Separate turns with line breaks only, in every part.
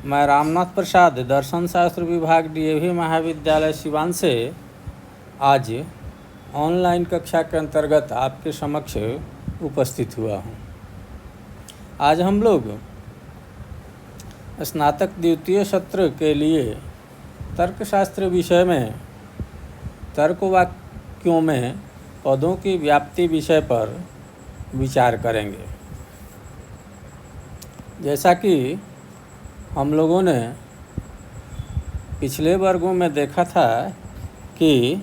मैं रामनाथ प्रसाद दर्शन शास्त्र विभाग डीएवी महाविद्यालय सिवान से आज ऑनलाइन कक्षा के अंतर्गत आपके समक्ष उपस्थित हुआ हूँ। आज हम लोग स्नातक द्वितीय सत्र के लिए तर्कशास्त्र विषय में तर्क वाक्यों में पदों की व्याप्ति विषय पर विचार करेंगे। जैसा कि हम लोगों ने पिछले वर्गों में देखा था कि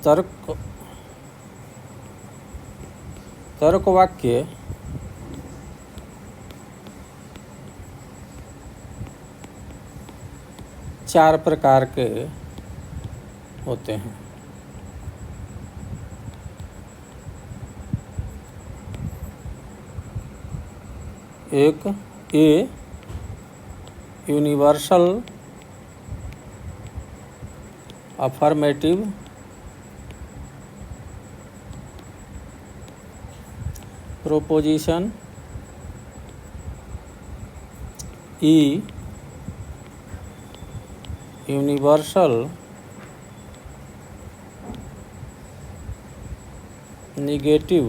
तर्क वाक्य चार प्रकार के होते हैं। एक a universal affirmative proposition, E universal negative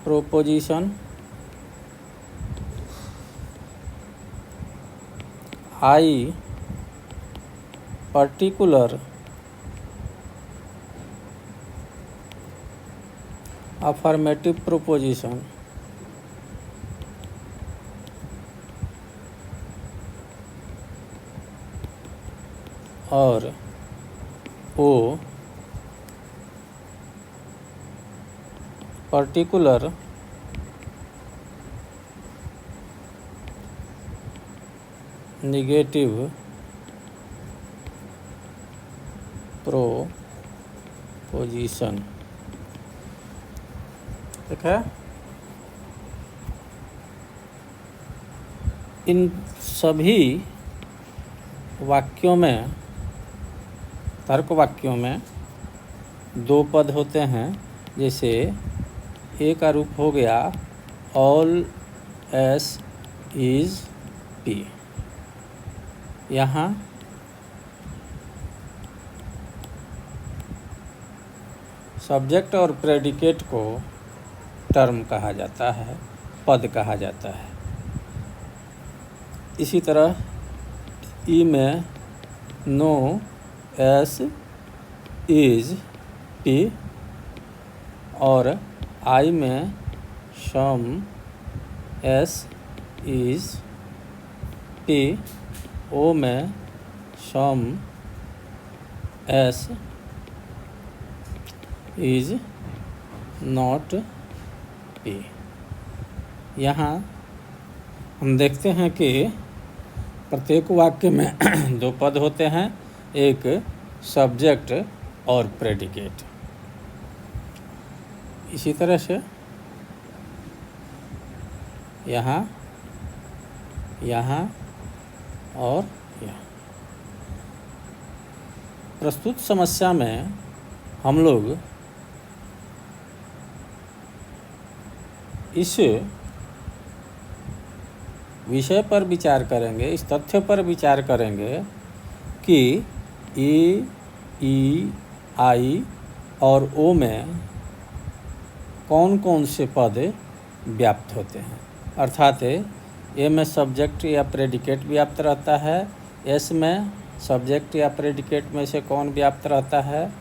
proposition, I particular affirmative proposition, और ओ पर्टिकुलर नेगेटिव प्रोपोजिशन। ठीक है। इन सभी वाक्यों में, तर्क वाक्यों में दो पद होते हैं। जैसे ए का रूप हो गया ऑल एस इज पी। यहाँ सब्जेक्ट और प्रेडिकेट को टर्म कहा जाता है, पद कहा जाता है। इसी तरह ई में नो एस इज पी और आई में सम एस इज पी, ओ में सम एस इज नॉट पी। यहाँ हम देखते हैं कि प्रत्येक वाक्य में दो पद होते हैं, एक सब्जेक्ट और प्रेडिकेट। इसी तरह से यहाँ और यहाँ। प्रस्तुत समस्या में हम लोग इस विषय पर विचार करेंगे, इस तथ्य पर विचार करेंगे कि ई, आई और ओ में कौन कौन से पद व्याप्त होते हैं। अर्थात ए में सब्जेक्ट या प्रेडिकेट व्याप्त रहता है, एस में सब्जेक्ट या प्रेडिकेट में से कौन व्याप्त रहता है,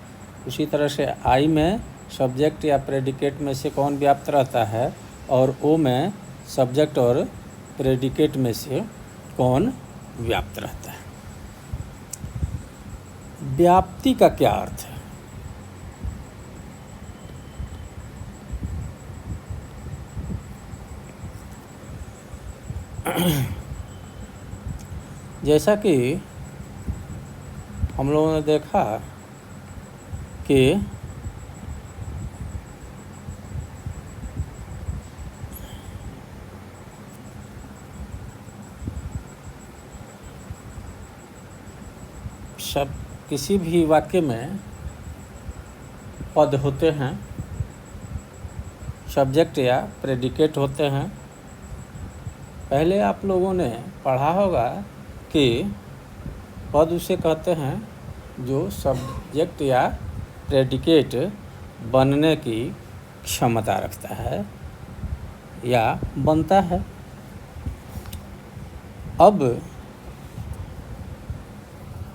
उसी तरह से आई में सब्जेक्ट या प्रेडिकेट में से कौन व्याप्त रहता है, और ओ में सब्जेक्ट और प्रेडिकेट में से कौन व्याप्त रहता है। व्याप्ति का क्या अर्थ है? जैसा कि हम लोगों ने देखा कि सब किसी भी वाक्य में पद होते हैं, सब्जेक्ट या प्रेडिकेट होते हैं, पहले आप लोगों ने पढ़ा होगा कि पद उसे कहते हैं जो सब्जेक्ट या प्रेडिकेट बनने की क्षमता रखता है या बनता है। अब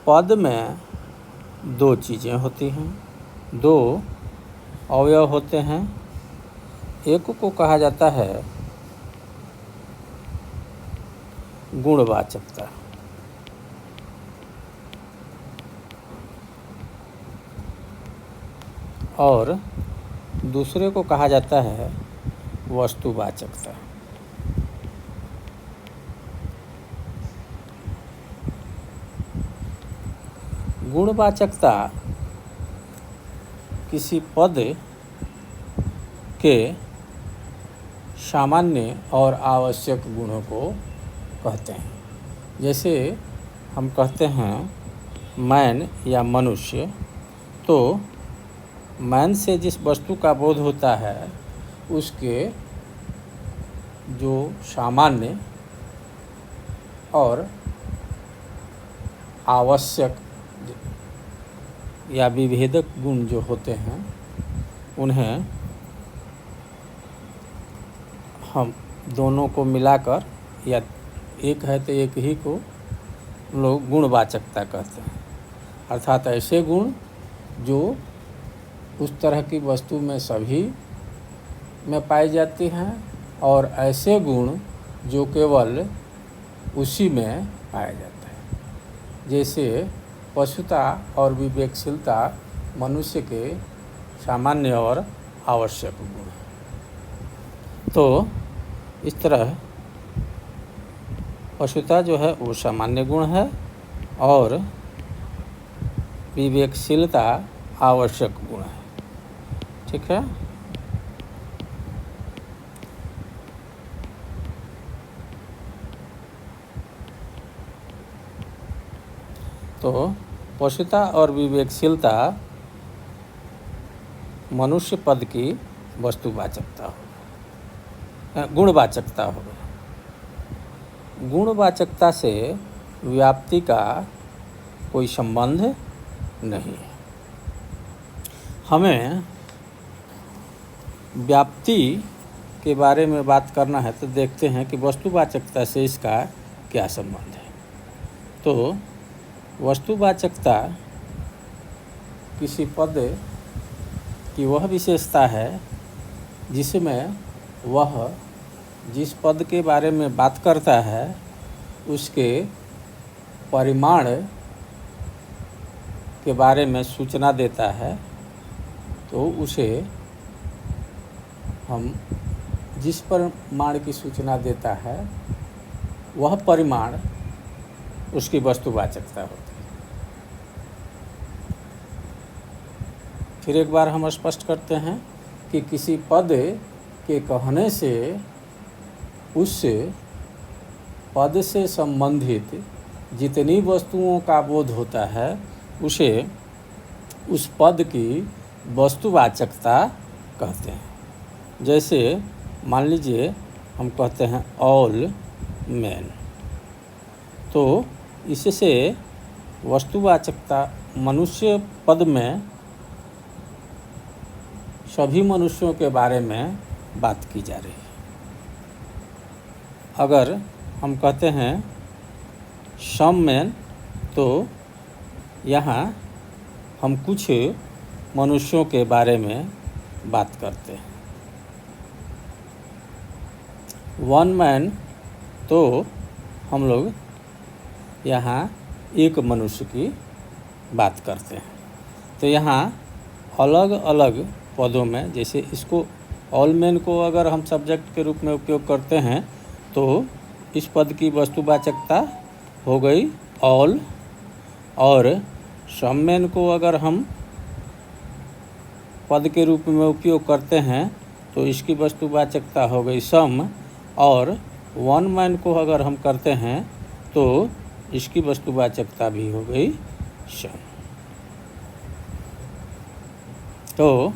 पद में दो चीज़ें होती हैं, दो अवयव होते हैं। एक को कहा जाता है गुणवाचकता और दूसरे को कहा जाता है वस्तुवाचकता। गुणवाचकता किसी पद के सामान्य और आवश्यक गुणों को कहते हैं। जैसे हम कहते हैं मैन या मनुष्य, तो मैन से जिस वस्तु का बोध होता है उसके जो सामान्य और आवश्यक या विभेदक गुण जो होते हैं उन्हें हम दोनों को मिलाकर, या एक है तो एक ही को लोग गुणवाचकता कहते हैं। अर्थात ऐसे गुण जो उस तरह की वस्तु में सभी में पाई जाती हैं और ऐसे गुण जो केवल उसी में पाया जाता है। जैसे पशुता और विवेकशीलता मनुष्य के सामान्य और आवश्यक गुण हैं। तो इस तरह पशुता जो है वो सामान्य गुण है और विवेकशीलता आवश्यक गुण है। ठीक है। तो पशुता और विवेकशीलता मनुष्य पद की वस्तुवाचकता हो, गुणवाचकता हो। गुणवाचकता से व्याप्ति का कोई संबंध नहीं है। हमें व्याप्ति के बारे में बात करना है तो देखते हैं कि वस्तुवाचकता से इसका क्या संबंध है। तो वस्तुवाचकता किसी पद की वह विशेषता है जिसमें वह जिस पद के बारे में बात करता है उसके परिमाण के बारे में सूचना देता है। तो उसे हम जिस परिमाण की सूचना देता है वह परिमाण उसकी वस्तुवाचकता होती है। फिर एक बार हम स्पष्ट करते हैं कि किसी पद के कहने से उस पद से संबंधित जितनी वस्तुओं का बोध होता है उसे उस पद की वस्तुवाचकता कहते हैं। जैसे मान लीजिए हम कहते हैं ऑल मैन, तो इससे वस्तुवाचकता मनुष्य पद में सभी मनुष्यों के बारे में बात की जा रही है। अगर हम कहते हैं सम मैन, तो यहाँ हम कुछ मनुष्यों के बारे में बात करते हैं। वन मैन, तो हम लोग यहाँ एक मनुष्य की बात करते हैं। तो यहाँ अलग अलग पदों में, जैसे इसको ऑल मैन को अगर हम सब्जेक्ट के रूप में उपयोग करते हैं तो इस पद की वस्तुवाचकता हो गई ऑल, और सम मैन को अगर हम पद के रूप में उपयोग करते हैं तो इसकी वस्तुवाचकता हो गई सम, और वन मैन को अगर हम करते हैं तो इसकी वस्तुवाचकता भी हो गई सम। तो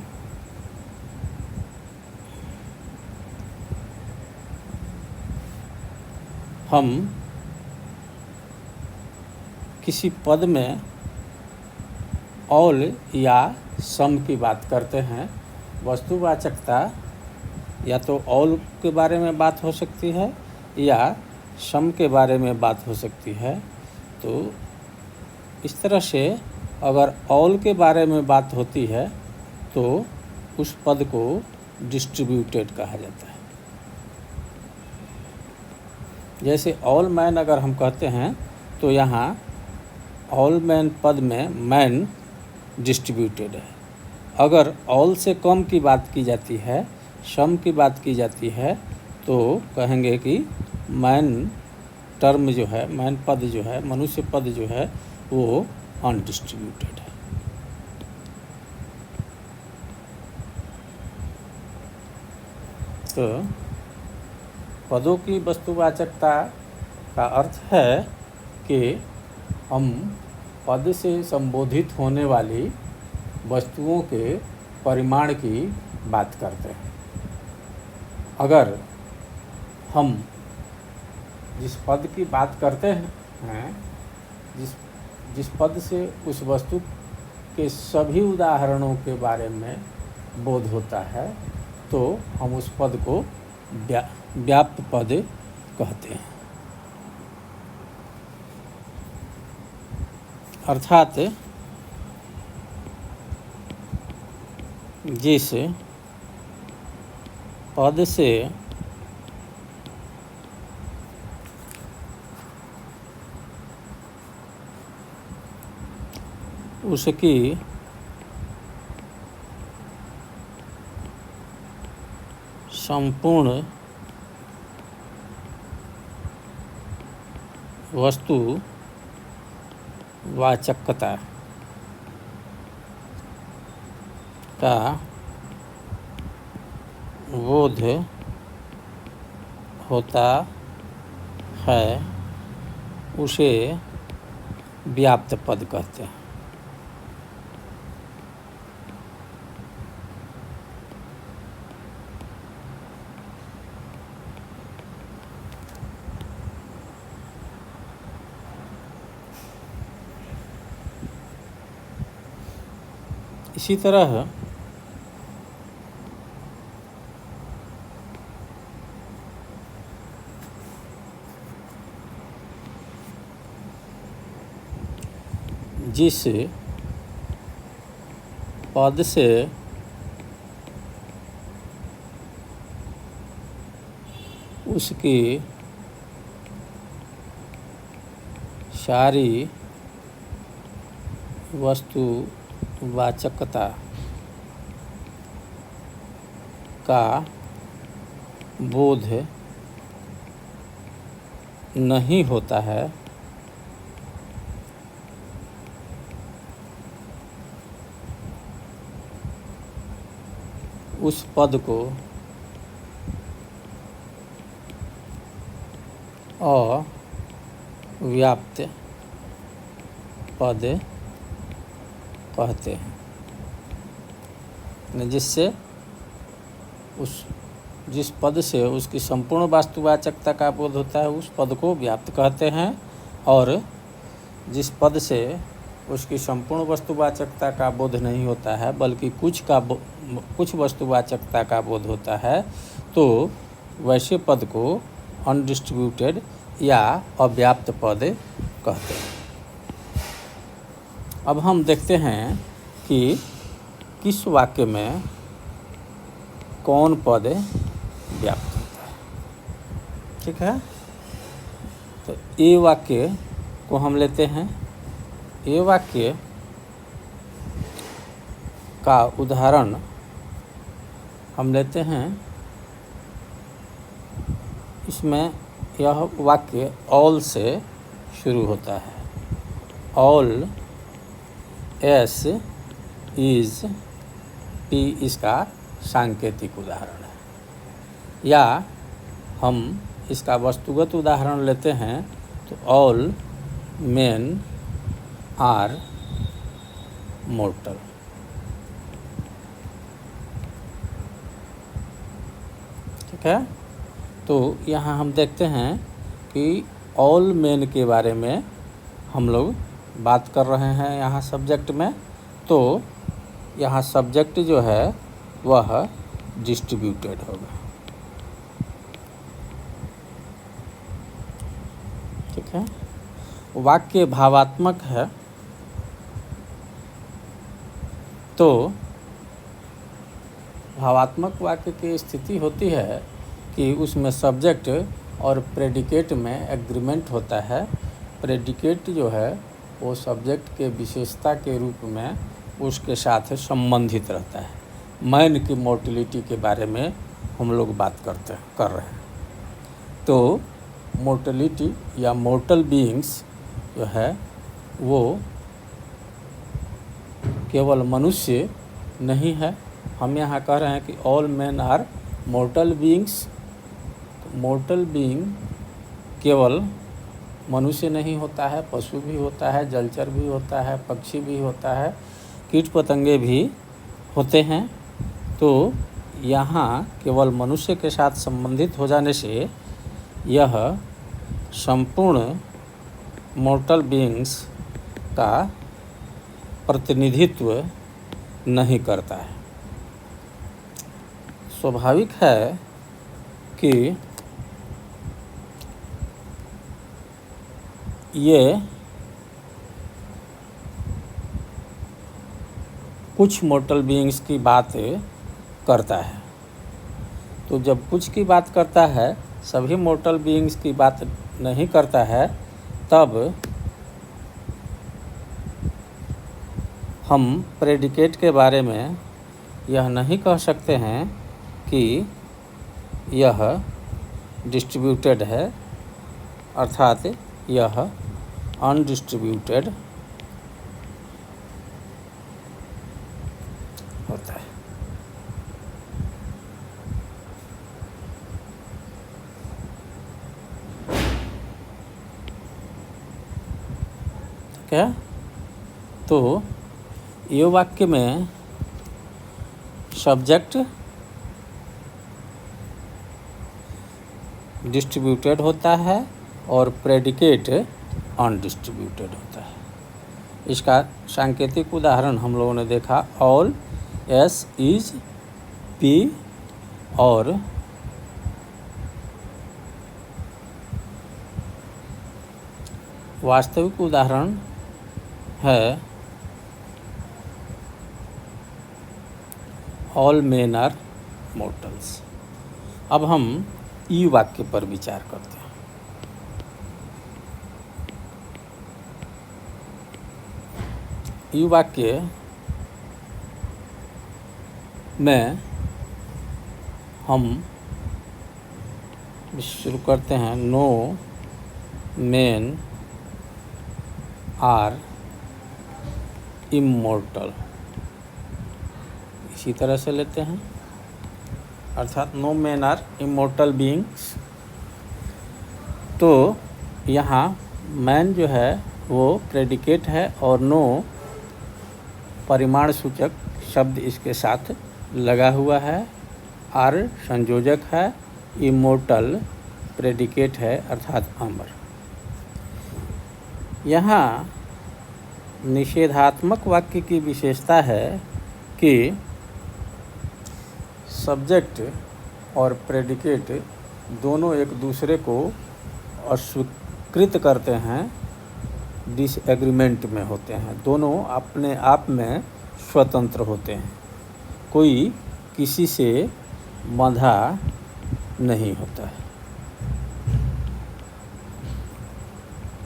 हम किसी पद में ऑल या सम की बात करते हैं, वस्तुवाचकता या तो ऑल के बारे में बात हो सकती है या सम के बारे में बात हो सकती है। तो इस तरह से अगर ऑल के बारे में बात होती है तो उस पद को डिस्ट्रीब्यूटेड कहा जाता है। जैसे ऑल मैन अगर हम कहते हैं तो यहाँ ऑल मैन पद में मैन डिस्ट्रीब्यूटेड है। अगर ऑल से कम की बात की जाती है, सम की बात की जाती है, तो कहेंगे कि मैन टर्म जो है, मैन पद जो है, मनुष्य पद जो है वो अनडिस्ट्रीब्यूटेड है। तो पदों की वस्तुवाचकता का अर्थ है कि हम पद से संबोधित होने वाली वस्तुओं के परिमाण की बात करते हैं। अगर हम जिस पद की बात करते हैं, जिस पद से उस वस्तु के सभी उदाहरणों के बारे में बोध होता है, तो हम उस पद को व्याप्त पद कहते हैं। अर्थात जिस पद से उसकी संपूर्ण वस्तु वाचकता का बोध होता है, उसे व्याप्त पद कहते हैं। इसी तरह जिस पद से उसकी सारी वस्तु वाचकता का बोध नहीं होता है, उस पद को अव्याप्त पद कहते हैं। जिससे जिस पद से उसकी संपूर्ण वास्तुवाचकता का बोध होता है, उस पद को व्याप्त कहते हैं। और जिस पद से उसकी संपूर्ण वस्तुवाचकता का बोध नहीं होता है, बल्कि कुछ वस्तुवाचकता का बोध होता है, तो वैसे पद को अनडिस्ट्रीब्यूटेड या अव्याप्त पद कहते हैं। अब हम देखते हैं कि किस वाक्य में कौन पद व्याप्त होता है। ठीक है, तो ये वाक्य को हम लेते हैं। ये वाक्य का उदाहरण हम लेते हैं। इसमें यह वाक्य ऑल से शुरू होता है। ऑल एस इज पी इसका सांकेतिक उदाहरण है। या हम इसका वस्तुगत उदाहरण लेते हैं तो ऑल मेन आर मोर्टल। ठीक है, तो यहाँ हम देखते हैं कि कि ऑल मेन के बारे में हम लोग बात कर रहे हैं यहाँ सब्जेक्ट में, तो यहाँ सब्जेक्ट जो है वह डिस्ट्रीब्यूटेड होगा। ठीक है। वाक्य भावात्मक है, तो भावात्मक वाक्य की स्थिति होती है कि उसमें सब्जेक्ट और प्रेडिकेट में एग्रीमेंट होता है। प्रेडिकेट जो है वो सब्जेक्ट के विशेषता के रूप में उसके साथ संबंधित रहता है। मैन की मोर्टिलिटी के बारे में हम लोग बात कर रहे हैं, तो मोर्टिलिटी या मोर्टल बीइंग्स जो है वो केवल मनुष्य नहीं है। हम यहाँ कह रहे हैं कि all man are mortal beings. Mortal being केवल मनुष्य नहीं होता है, पशु भी होता है, जलचर भी होता है, पक्षी भी होता है, कीट पतंगे भी होते हैं। तो यहाँ केवल मनुष्य के साथ संबंधित हो जाने से यह संपूर्ण मोर्टल बीइंग्स का प्रतिनिधित्व नहीं करता है। स्वाभाविक है कि ये कुछ मोर्टल बीइंग्स की बात करता है। तो जब कुछ की बात करता है, सभी मोर्टल बीइंग्स की बात नहीं करता है, तब हम प्रेडिकेट के बारे में यह नहीं कह सकते हैं कि यह डिस्ट्रीब्यूटेड है, अर्थात यह अनडिस्ट्रीब्यूटेड होता है। क्या? तो ये वाक्य में सब्जेक्ट डिस्ट्रीब्यूटेड होता है और प्रेडिकेट अनडिस्ट्रीब्यूटेड होता है। इसका सांकेतिक उदाहरण हम लोगों ने देखा, ऑल, एस, इज, पी और वास्तविक उदाहरण है ऑल मेन आर मोर्टल्स। अब हम ई वाक्य पर विचार करते हैं। ई वाक्य में हम शुरू करते हैं, नो मेन आर इमोर्टल। इसी तरह से लेते हैं, अर्थात no man are immortal beings. तो यहाँ मैन जो है वो प्रेडिकेट है और नो परिमाण सूचक शब्द इसके साथ लगा हुआ है, आर संयोजक है, इमोर्टल प्रेडिकेट है अर्थात अमर। यहाँ निषेधात्मक वाक्य की विशेषता है कि सब्जेक्ट और प्रेडिकेट दोनों एक दूसरे को अस्वीकृत करते हैं, डिसएग्रीमेंट में होते हैं, दोनों अपने आप में स्वतंत्र होते हैं, कोई किसी से बंधा नहीं होता है।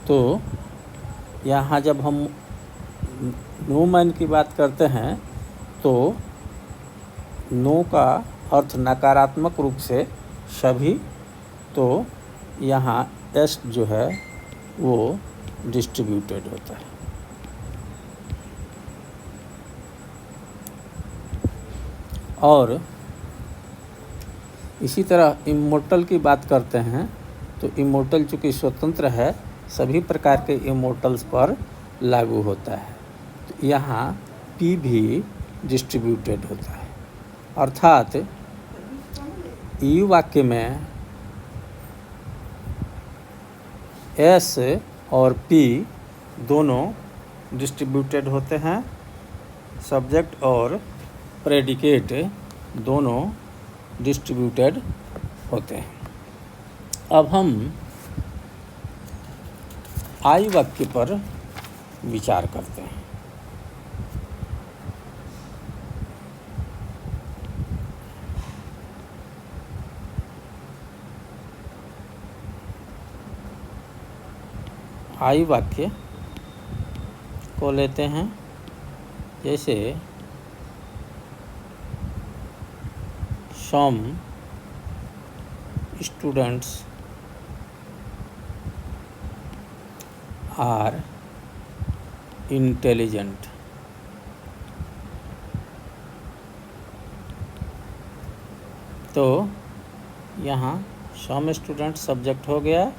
तो यहाँ जब हम नो मैन की बात करते हैं तो नो का अर्थ नकारात्मक रूप से सभी, तो यहाँ एस जो है वो डिस्ट्रीब्यूटेड होता है। और इसी तरह इमोर्टल की बात करते हैं तो इमोर्टल चूँकि स्वतंत्र है, सभी प्रकार के इमोर्टल्स पर लागू होता है। तो यहाँ पी भी डिस्ट्रीब्यूटेड होता है, अर्थात ई वाक्य में एस और पी दोनों डिस्ट्रीब्यूटेड होते हैं, सब्जेक्ट और प्रेडिकेट दोनों डिस्ट्रीब्यूटेड होते हैं। अब हम आई वाक्य पर विचार करते हैं। आई वाक्य को लेते हैं, जैसे सम स्टूडेंट्स आर इंटेलिजेंट। तो यहाँ सम स्टूडेंट सब्जेक्ट हो गया,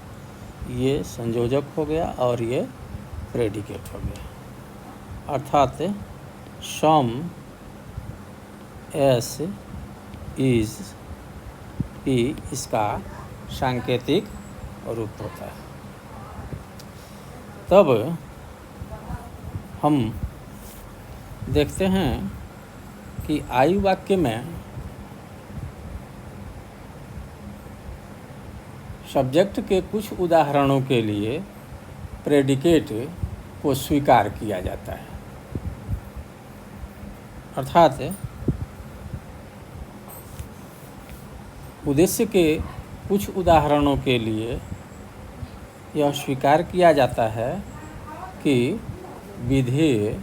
ये संयोजक हो गया और ये प्रेडिकेट हो गया। अर्थात सम एस इज पी इसका सांकेतिक रूप होता है। तब हम देखते हैं कि आई वाक्य में सब्जेक्ट के कुछ उदाहरणों के लिए प्रेडिकेट को स्वीकार किया जाता है। अर्थात उद्देश्य के कुछ उदाहरणों के लिए यह स्वीकार किया जाता है कि विधेय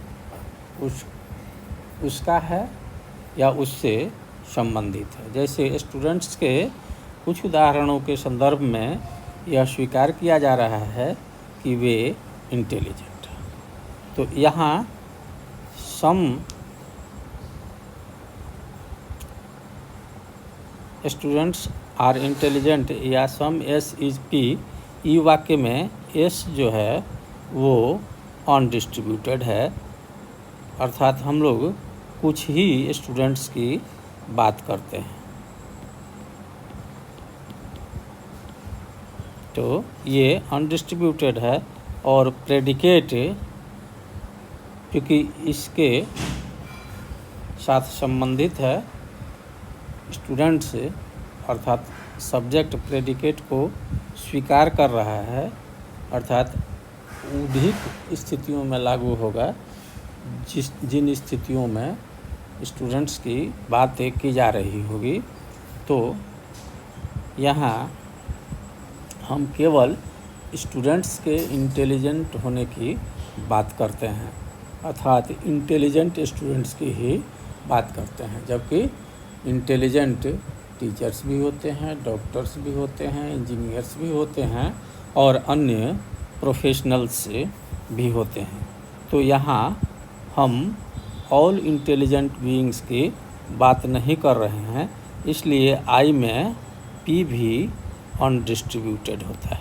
उसका है या उससे संबंधित है। जैसे स्टूडेंट्स के कुछ उदाहरणों के संदर्भ में यह स्वीकार किया जा रहा है कि वे इंटेलिजेंट हैं। तो यहाँ सम स्टूडेंट्स आर इंटेलिजेंट या सम एस इज पी, ई वाक्य में एस जो है वो अनडिस्ट्रीब्यूटेड है। अर्थात हम लोग कुछ ही स्टूडेंट्स की बात करते हैं। तो ये अनडिस्ट्रीब्यूटेड है और प्रेडिकेट क्योंकि इसके साथ संबंधित है स्टूडेंट्स, अर्थात सब्जेक्ट प्रेडिकेट को स्वीकार कर रहा है, अर्थात अधिक स्थितियों में लागू होगा जिन स्थितियों में स्टूडेंट्स की बातें की जा रही होगी। तो यहाँ हम केवल स्टूडेंट्स के इंटेलिजेंट होने की बात करते हैं, अर्थात इंटेलिजेंट स्टूडेंट्स की ही बात करते हैं। जबकि इंटेलिजेंट टीचर्स भी होते हैं, डॉक्टर्स भी होते हैं, इंजीनियर्स भी होते हैं और अन्य प्रोफेशनल्स भी होते हैं। तो यहाँ हम ऑल इंटेलिजेंट बीइंग्स की बात नहीं कर रहे हैं, इसलिए आई में पी भी अनडिस्ट्रीब्यूटेड होता है।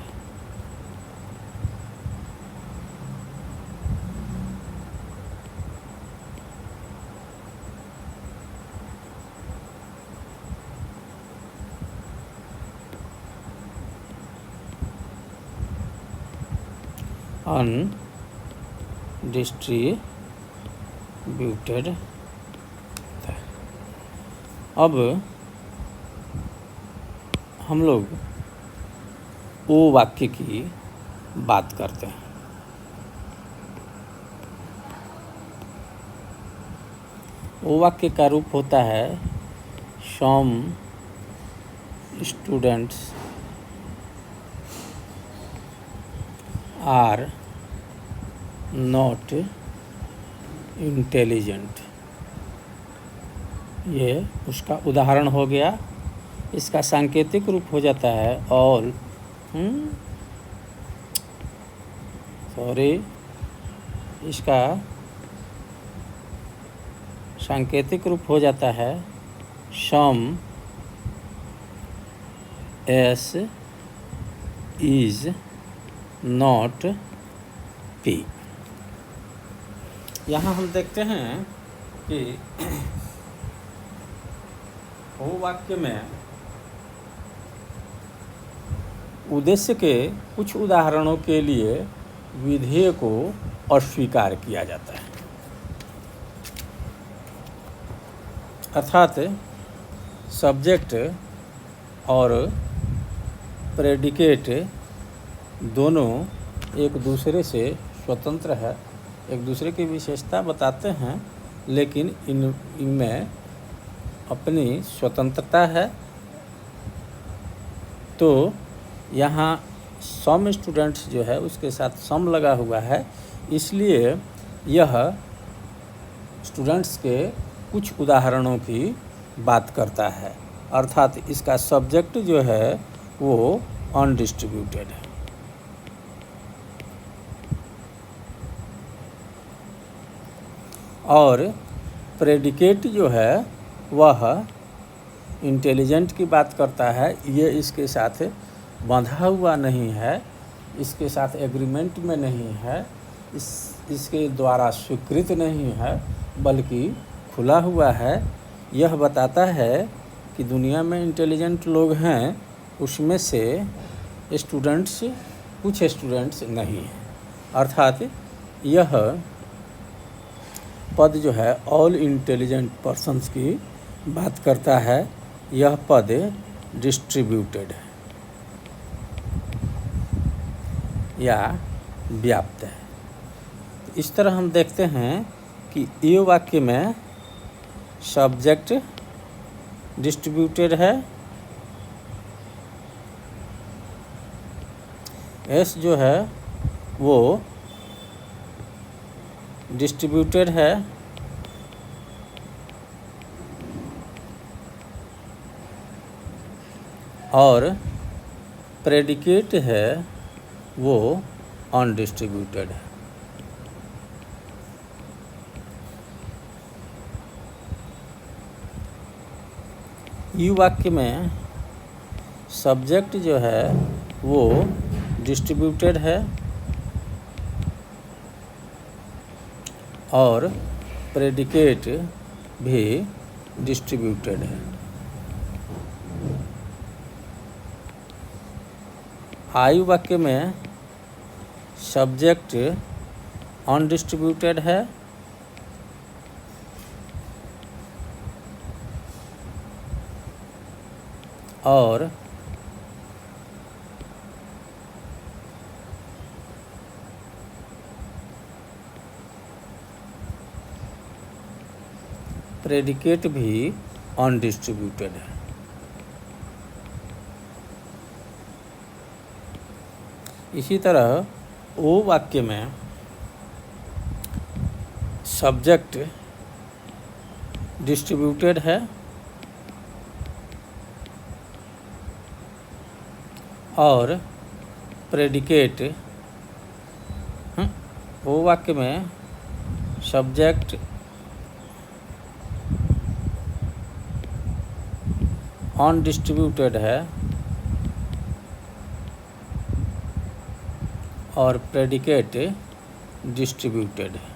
अनडिस्ट्रीब्यूटेड होता है। अब हम लोग ओ वाक्य की बात करते हैं। ओ वाक्य का रूप होता है some students are not intelligent. ये उसका उदाहरण हो गया। इसका सांकेतिक रूप हो जाता है ऑल इसका सांकेतिक रूप हो जाता है सम एस इज नॉट पी। यहाँ हम देखते हैं कि वो वाक्य में उद्देश्य के कुछ उदाहरणों के लिए विधेय को अस्वीकार किया जाता है। अर्थात सब्जेक्ट और प्रेडिकेट दोनों एक दूसरे से स्वतंत्र है, एक दूसरे की विशेषता बताते हैं, लेकिन इनमें अपनी स्वतंत्रता है। तो यहाँ सम स्टूडेंट्स जो है उसके साथ सम लगा हुआ है, इसलिए यह स्टूडेंट्स के कुछ उदाहरणों की बात करता है। अर्थात इसका सब्जेक्ट जो है वो अनडिस्ट्रीब्यूटेड है। और प्रेडिकेट जो है वह इंटेलिजेंट की बात करता है। ये इसके साथ बंधा हुआ नहीं है, इसके साथ एग्रीमेंट में नहीं है, इसके द्वारा स्वीकृत नहीं है, बल्कि खुला हुआ है। यह बताता है कि दुनिया में इंटेलिजेंट लोग हैं, उसमें से कुछ स्टूडेंट्स नहीं हैं। अर्थात यह पद जो है ऑल इंटेलिजेंट पर्सन्स की बात करता है। यह पद डिस्ट्रीब्यूटेड है या व्याप्त है। इस तरह हम देखते हैं कि ये वाक्य में सब्जेक्ट डिस्ट्रीब्यूटेड है, एस जो है वो डिस्ट्रीब्यूटेड है, और प्रेडिकेट है वो अनडिस्ट्रीब्यूटेड है। यू वाक्य में सब्जेक्ट जो है वो डिस्ट्रीब्यूटेड है और प्रेडिकेट भी डिस्ट्रीब्यूटेड है। आयु वाक्य में सब्जेक्ट अनडिस्ट्रीब्यूटेड है और प्रेडिकेट भी अनडिस्ट्रीब्यूटेड है। इसी तरह ओ वाक्य में सब्जेक्ट डिस्ट्रीब्यूटेड है और प्रेडिकेट ओ वाक्य में सब्जेक्ट अनडिस्ट्रीब्यूटेड है और प्रेडिकेट डिस्ट्रीब्यूटेड है।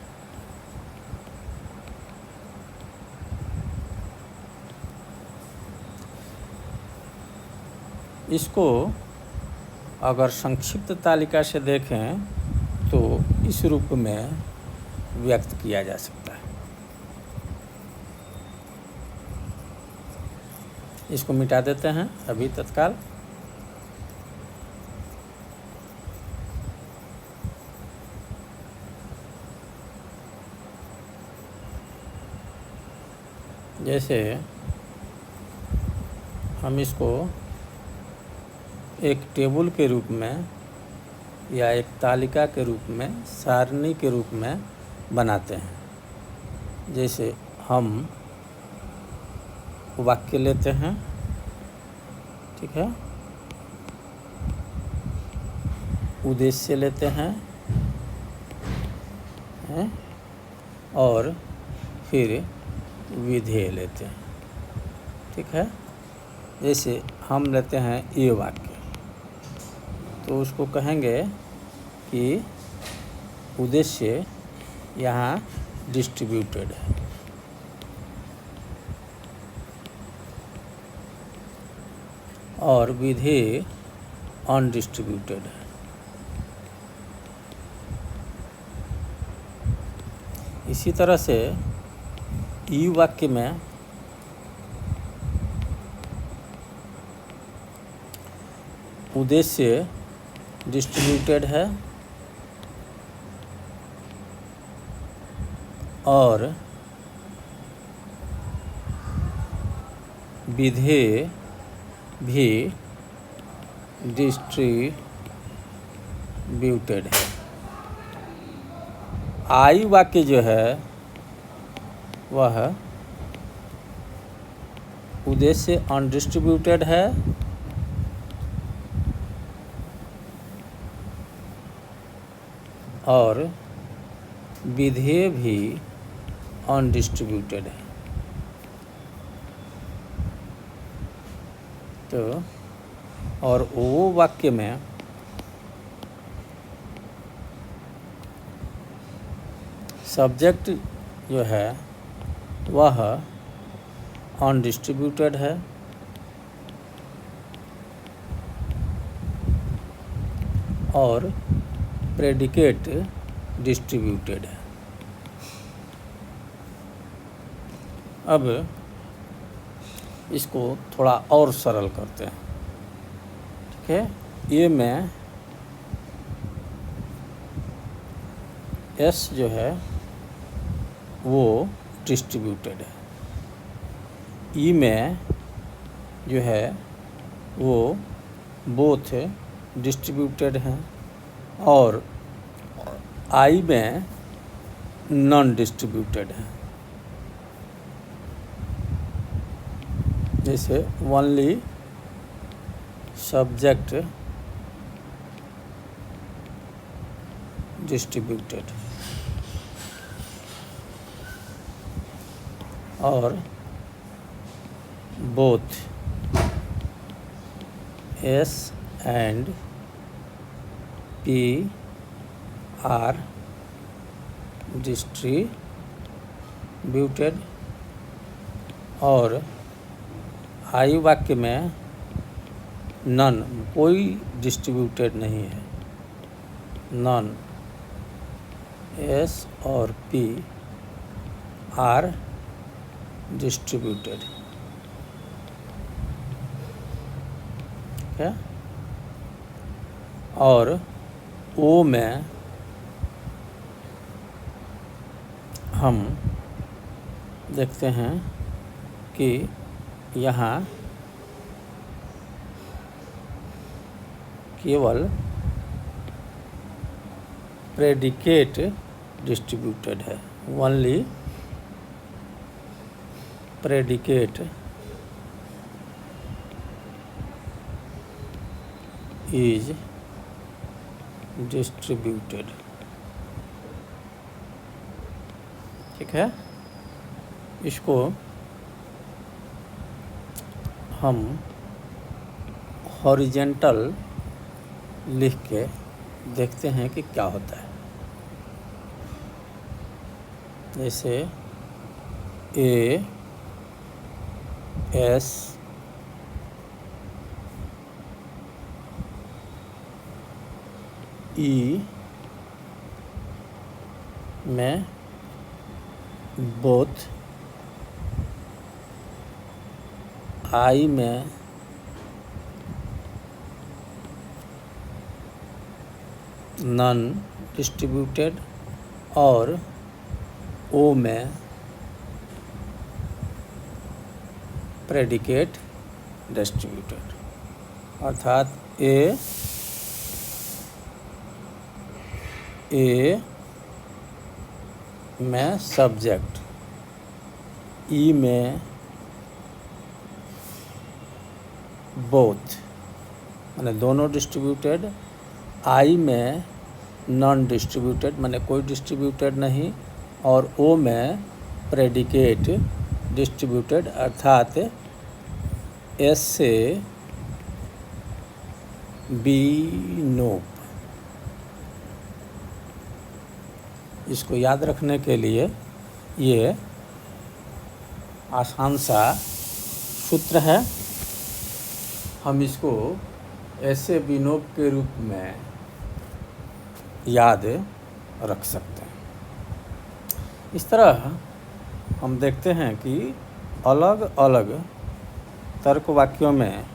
इसको अगर संक्षिप्त तालिका से देखें तो इस रूप में व्यक्त किया जा सकता है। इसको मिटा देते हैं अभी तत्काल। जैसे हम इसको एक टेबल के रूप में या एक तालिका के रूप में, सारणी के रूप में बनाते हैं। जैसे हम वाक्य लेते हैं, ठीक है, उद्देश्य लेते हैं, और फिर विधेय लेते हैं, ठीक है। जैसे हम लेते हैं ये वाक्य, तो उसको कहेंगे कि उद्देश्य यहाँ डिस्ट्रीब्यूटेड है और विधेय अनडिस्ट्रीब्यूटेड है। इसी तरह से ई वाक्य में उद्देश्य डिस्ट्रीब्यूटेड है और विधेय भी डिस्ट्रीब्यूटेड है। आई वाक्य जो है वह उद्देश्य अनडिस्ट्रीब्यूटेड है और विधेय भी अनडिस्ट्रीब्यूटेड है। तो और वो वाक्य में सब्जेक्ट जो है वह अनडिस्ट्रीब्यूटेड है और प्रेडिकेट डिस्ट्रीब्यूटेड है। अब इसको थोड़ा और सरल करते हैं। ठीक है, ये में एस जो है वो डिस्ट्रीब्यूटेड है, ई में जो है वो बोथ डिस्ट्रीब्यूटेड हैं और आई में नॉन डिस्ट्रीब्यूटेड है। जैसे ओनली सब्जेक्ट डिस्ट्रीब्यूटेड और both S and P R distributed और आई वाक्य में नन कोई डिस्ट्रीब्यूटेड नहीं है। नन एस और पी आर डिस्ट्रीब्यूटेड। क्या और ओ में हम देखते हैं कि यहाँ केवल प्रेडिकेट डिस्ट्रीब्यूटेड है। Only predicate is distributed. ठीक है, इसको हम हॉरिजेंटल लिख के देखते हैं कि क्या होता है। जैसे ए एस ई में बोथ, आई में नॉन डिस्ट्रीब्यूटेड और ओ में प्रेडिकेट डिस्ट्रीब्यूटेड। अर्थात ए में सब्जेक्ट, ई में बोथ माने दोनों डिस्ट्रीब्यूटेड, आई में नॉन डिस्ट्रीब्यूटेड माने कोई डिस्ट्रीब्यूटेड नहीं और ओ में प्रेडिकेट डिस्ट्रीब्यूटेड। अर्थात एस से बी नो। इसको याद रखने के लिए ये आसान सा सूत्र है। हम इसको ऐसे विनोद के रूप में याद रख सकते हैं। इस तरह हम देखते हैं कि अलग अलग तर्क वाक्यों में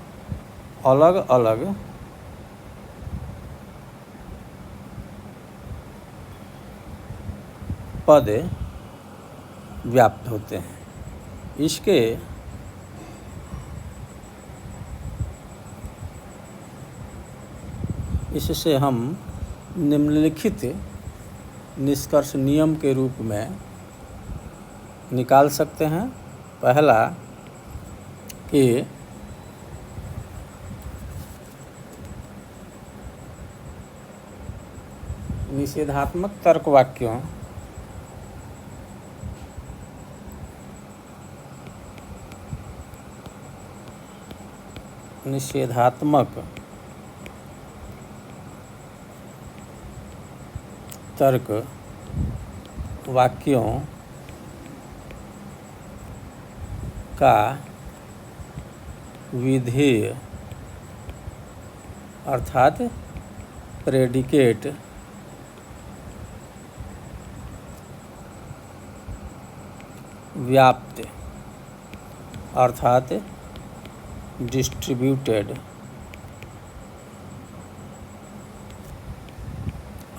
अलग अलग पद व्याप्त होते हैं। इससे हम निम्नलिखित निष्कर्ष नियम के रूप में निकाल सकते हैं। पहला कि निषेधात्मक तर्क वाक्यों तर्क वाक्यों का विधेय अर्थात प्रेडिकेट व्याप्त अर्थात डिस्ट्रीब्यूटेड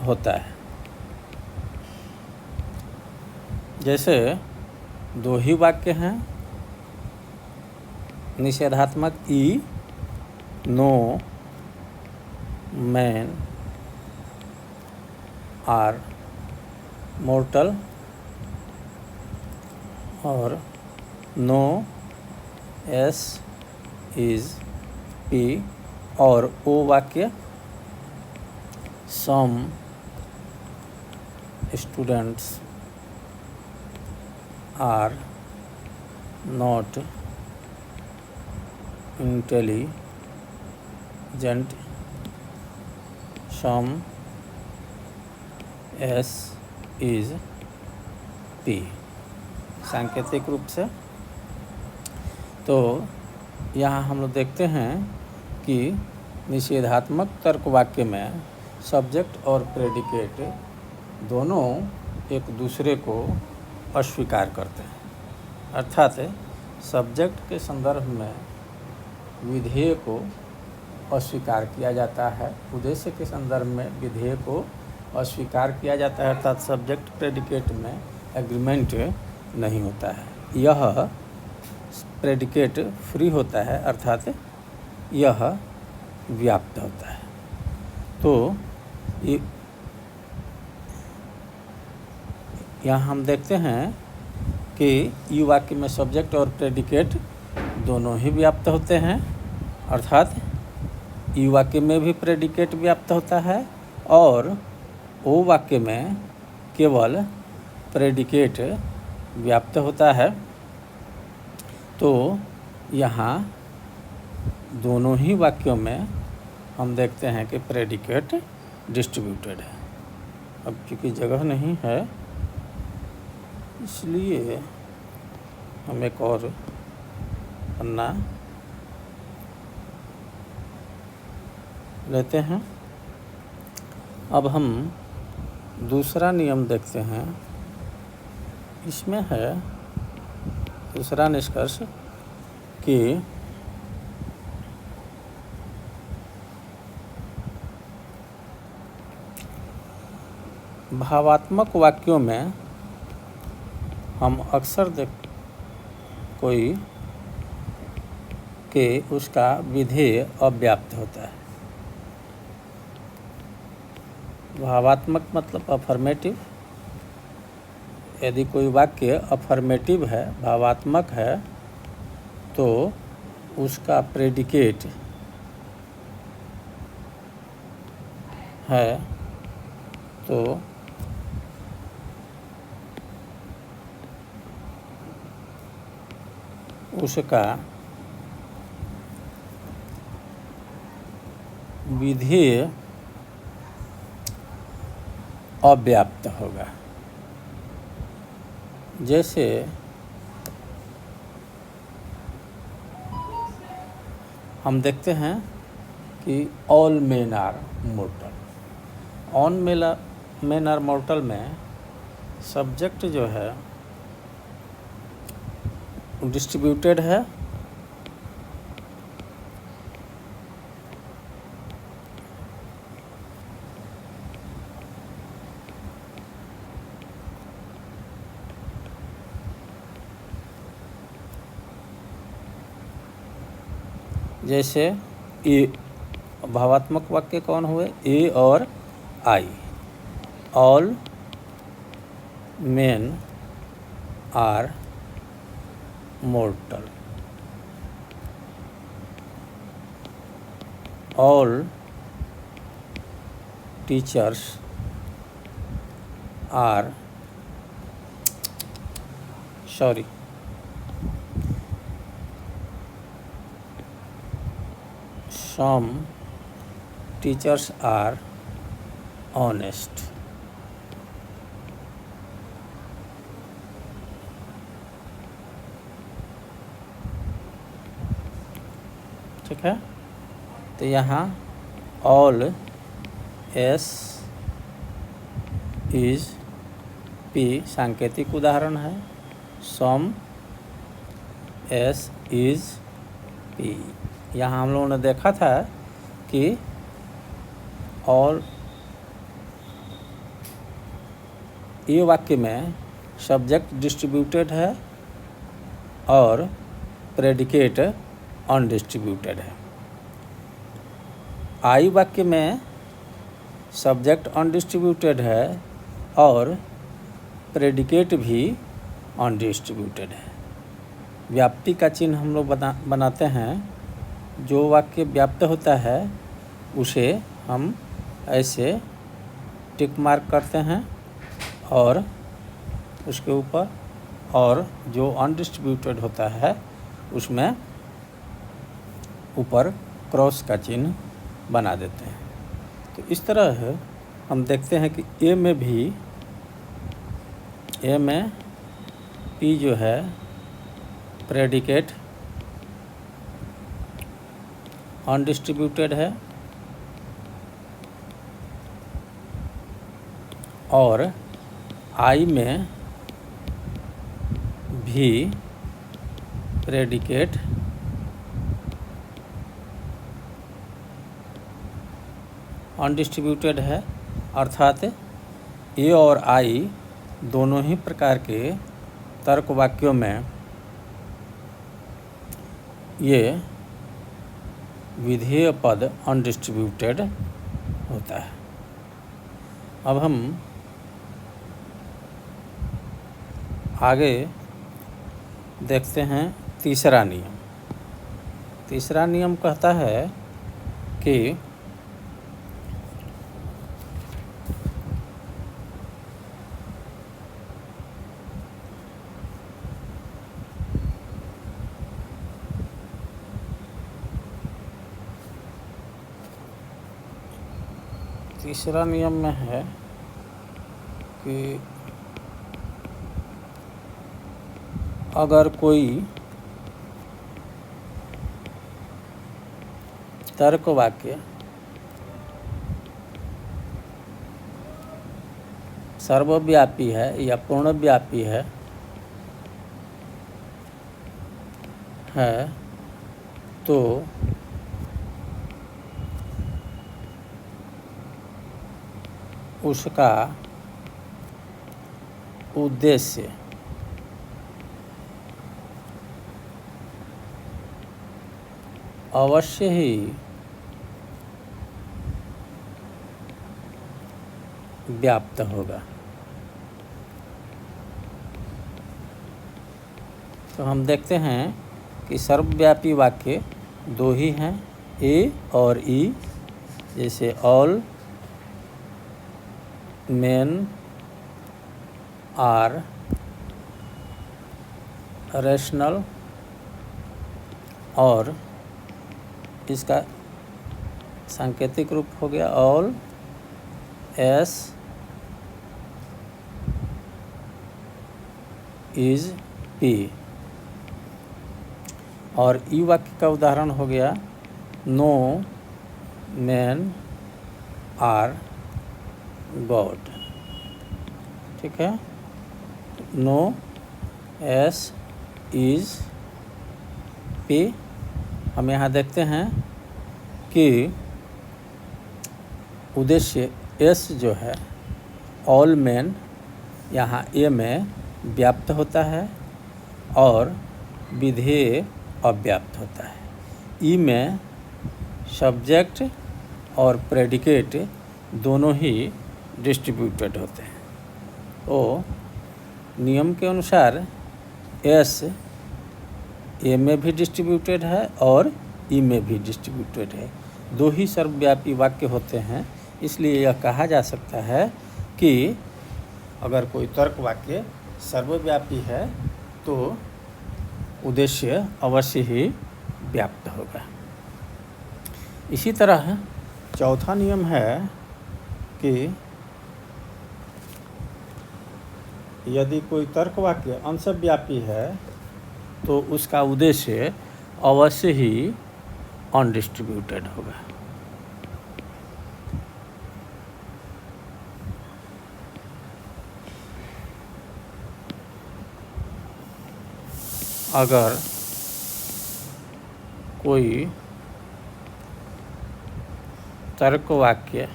होता है। जैसे दो ही वाक्य हैं, निषेधात्मक E no man are mortal और नो एस इज पी, और ओ वाक्य some students are not intelligent, some S is P. सांकेतिक रूप से तो यहाँ हम लोग देखते हैं कि निषेधात्मक तर्क वाक्य में सब्जेक्ट और प्रेडिकेट दोनों एक दूसरे को अस्वीकार करते हैं। अर्थात सब्जेक्ट के संदर्भ में विधेय को अस्वीकार किया जाता है, उद्देश्य के संदर्भ में विधेय को अस्वीकार किया जाता है, अर्थात सब्जेक्ट प्रेडिकेट में एग्रीमेंट नहीं होता है। यह प्रेडिकेट फ्री होता है, अर्थात यह व्याप्त होता है। तो यहाँ हम देखते हैं कि ई वाक्य में सब्जेक्ट और प्रेडिकेट दोनों ही व्याप्त होते हैं, अर्थात ई वाक्य में भी प्रेडिकेट व्याप्त होता है और ओ वाक्य में केवल प्रेडिकेट व्याप्त होता है। तो यहाँ दोनों ही वाक्यों में हम देखते हैं कि प्रेडिकेट डिस्ट्रीब्यूटेड है। अब क्योंकि जगह नहीं है इसलिए हम एक और पन्ना लेते हैं। अब हम दूसरा नियम देखते हैं। इसमें है दूसरा निष्कर्ष कि भावात्मक वाक्यों में हम अक्सर कोई के उसका विधेय अव्याप्त होता है। भावात्मक मतलब अफर्मेटिव। यदि कोई वाक्य अफर्मेटिव है, भावात्मक है, तो उसका प्रेडिकेट है तो उसका विधेय अव्याप्त होगा। जैसे हम देखते हैं कि all men are mortal. All men are mortal में सब्जेक्ट जो है डिस्ट्रीब्यूटेड है, जैसे ए भावात्मक वाक्य कौन हुए, ए और I. All men are mortal, all teachers are sorry some teachers are honest। ठीक है, तो यहाँ ऑल एस इज पी सांकेतिक उदाहरण है, सम एस इज पी। यहाँ हम लोगों ने देखा था कि और ये वाक्य में सब्जेक्ट डिस्ट्रीब्यूटेड है और प्रेडिकेट अनडिस्ट्रीब्यूटेड है। आई वाक्य में सब्जेक्ट अनडिस्ट्रीब्यूटेड है और प्रेडिकेट भी अनडिस्ट्रीब्यूटेड है। व्याप्ति का चिन्ह हम लोग बनाते हैं। जो वाक्य व्याप्त होता है उसे हम ऐसे टिक मार्क करते हैं और उसके ऊपर, और जो अनडिस्ट्रीब्यूटेड होता है उसमें ऊपर क्रॉस का चिन्ह बना देते हैं। तो इस तरह हम देखते हैं कि ए में भी, ए में पी जो है प्रेडिकेट अनडिस्ट्रीब्यूटेड है और आई में भी प्रेडिकेट अनडिस्ट्रीब्यूटेड है। अर्थात ए और आई दोनों ही प्रकार के तर्क वाक्यों में ये विधेय पद अनडिस्ट्रीब्यूटेड होता है। अब हम आगे देखते हैं तीसरा नियम। तीसरा नियम कहता है कि तीसरा नियम में है कि अगर कोई तर्क वाक्य सर्वव्यापी है या पूर्णव्यापी है तो उसका उद्देश्य अवश्य ही व्याप्त होगा। तो हम देखते हैं कि सर्वव्यापी वाक्य दो ही हैं, ए और ई। जैसे ऑल मेन आर रैशनल, और इसका सांकेतिक रूप हो गया ऑल एस इज पी। और ई वाक्य का उदाहरण हो गया नो मैन आर गॉड। ठीक है, नो एस इज पी। हम यहाँ देखते हैं कि उद्देश्य एस जो है ऑल मैन यहाँ ए में व्याप्त होता है और विधेय अव्याप्त होता है। ई में सब्जेक्ट और प्रेडिकेट दोनों ही डिस्ट्रीब्यूटेड होते हैं। तो नियम के अनुसार एस ए में भी डिस्ट्रीब्यूटेड है और ई में भी डिस्ट्रीब्यूटेड है। दो ही सर्वव्यापी वाक्य होते हैं, इसलिए यह कहा जा सकता है कि अगर कोई तर्क वाक्य सर्वव्यापी है तो उद्देश्य अवश्य ही व्याप्त होगा। इसी तरह चौथा नियम है कि यदि कोई तर्क वाक्य अंशव्यापी है तो उसका उद्देश्य अवश्य ही अनडिस्ट्रीब्यूटेड होगा। अगर कोई तर्क वाक्य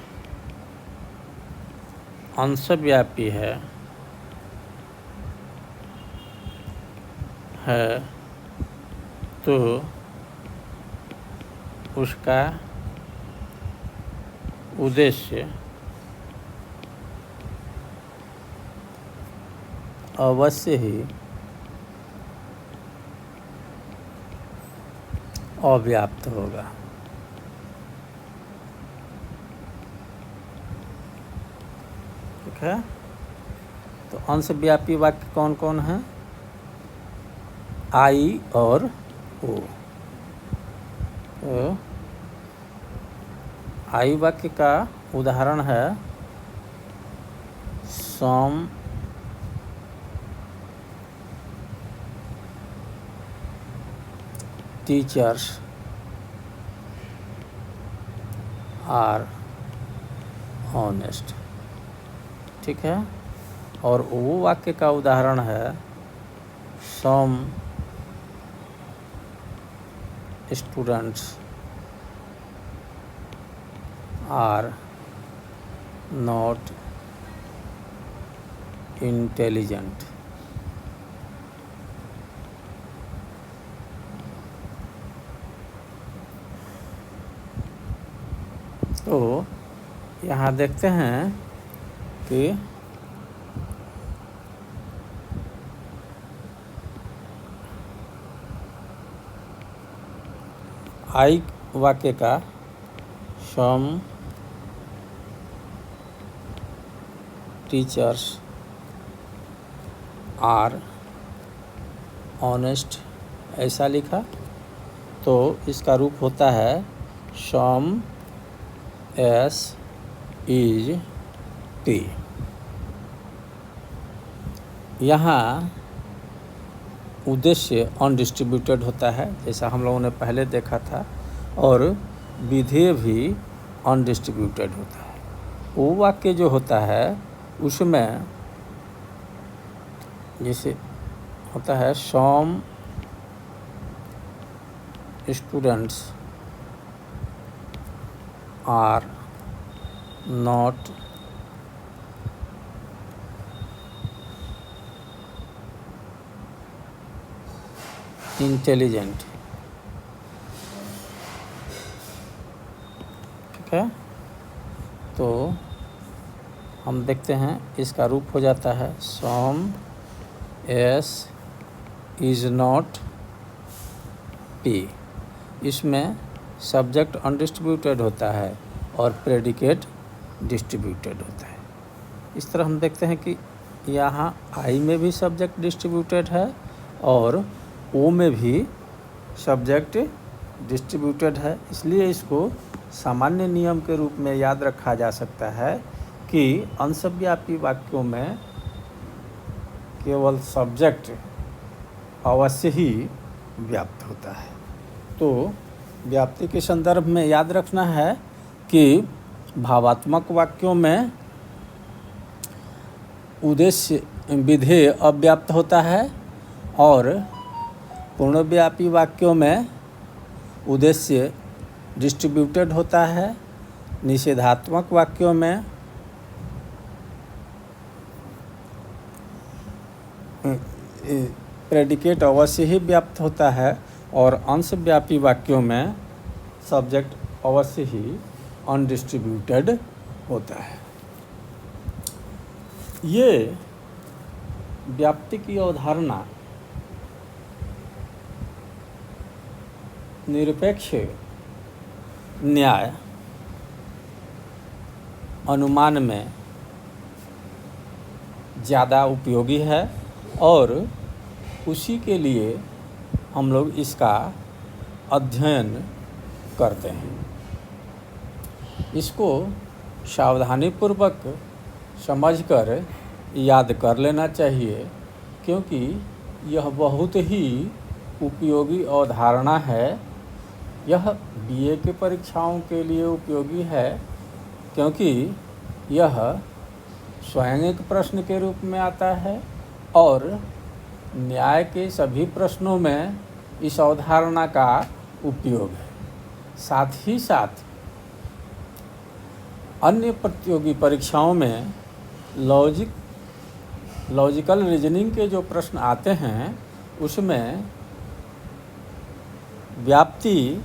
अंशव्यापी है तो उसका उद्देश्य अवश्य ही अव्याप्त होगा। ठीक है, तो अंशव्यापी वाक्य कौन कौन है? आई और ओ। तो आई वाक्य का उदाहरण है सम टीचर्स आर ऑनेस्ट। ठीक है, और वो वाक्य का उदाहरण है some students are not intelligent. तो यहाँ देखते हैं कि आई वाक्य का सम टीचर्स आर ऑनेस्ट ऐसा लिखा, तो इसका रूप होता है सम एस इज टी। यहाँ उद्देश्य अनडिस्ट्रीब्यूटेड होता है जैसा हम लोगों ने पहले देखा था, और विधेय भी अनडिस्ट्रीब्यूटेड होता है। वो वाक्य जो होता है उसमें जैसे होता है some students are not intelligent. ठीक है, तो हम देखते हैं इसका रूप हो जाता है सम एस इज नॉट पी। इसमें सब्जेक्ट अनडिस्ट्रीब्यूटेड होता है और प्रेडिकेट डिस्ट्रीब्यूटेड होता है। इस तरह हम देखते हैं कि यहाँ आई में भी सब्जेक्ट डिस्ट्रीब्यूटेड है और ओ में भी सब्जेक्ट डिस्ट्रीब्यूटेड है। इसलिए इसको सामान्य नियम के रूप में याद रखा जा सकता है कि अंशव्यापी वाक्यों में केवल सब्जेक्ट अवश्य ही व्याप्त होता है। तो व्याप्ति के संदर्भ में याद रखना है कि भावात्मक वाक्यों में उद्देश्य विधेय अव्याप्त होता है और पूर्णव्यापी वाक्यों में उद्देश्य डिस्ट्रीब्यूटेड होता है। निषेधात्मक वाक्यों में प्रेडिकेट अवश्य ही व्याप्त होता है और अंशव्यापी वाक्यों में सब्जेक्ट अवश्य ही अनडिस्ट्रीब्यूटेड होता है। ये व्याप्ति की अवधारणा निरपेक्ष न्याय अनुमान में ज़्यादा उपयोगी है और उसी के लिए हम लोग इसका अध्ययन करते हैं। इसको सावधानीपूर्वक समझकर याद कर लेना चाहिए, क्योंकि यह बहुत ही उपयोगी अवधारणा है। यह बीए की परीक्षाओं के लिए उपयोगी है, क्योंकि यह स्वयं एक प्रश्न के रूप में आता है और न्याय के सभी प्रश्नों में इस अवधारणा का उपयोग है। साथ ही साथ अन्य प्रतियोगी परीक्षाओं में लॉजिकल रीजनिंग के जो प्रश्न आते हैं उसमें व्याप्ति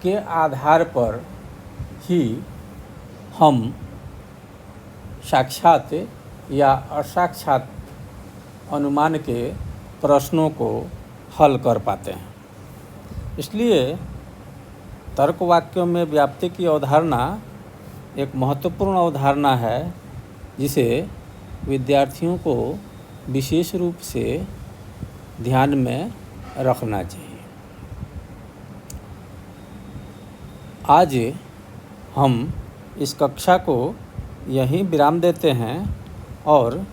के आधार पर ही हम साक्षात या असाक्षात अनुमान के प्रश्नों को हल कर पाते हैं। इसलिए तर्क वाक्यों में व्याप्ति की अवधारणा एक महत्वपूर्ण अवधारणा है, जिसे विद्यार्थियों को विशेष रूप से ध्यान में रखना चाहिए। आज हम इस कक्षा को यहीं विराम देते हैं और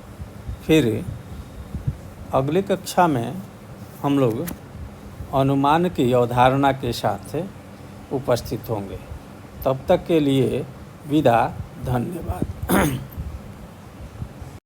फिर अगली कक्षा में हम लोग अनुमान की अवधारणा के साथ उपस्थित होंगे। तब तक के लिए विदा। धन्यवाद।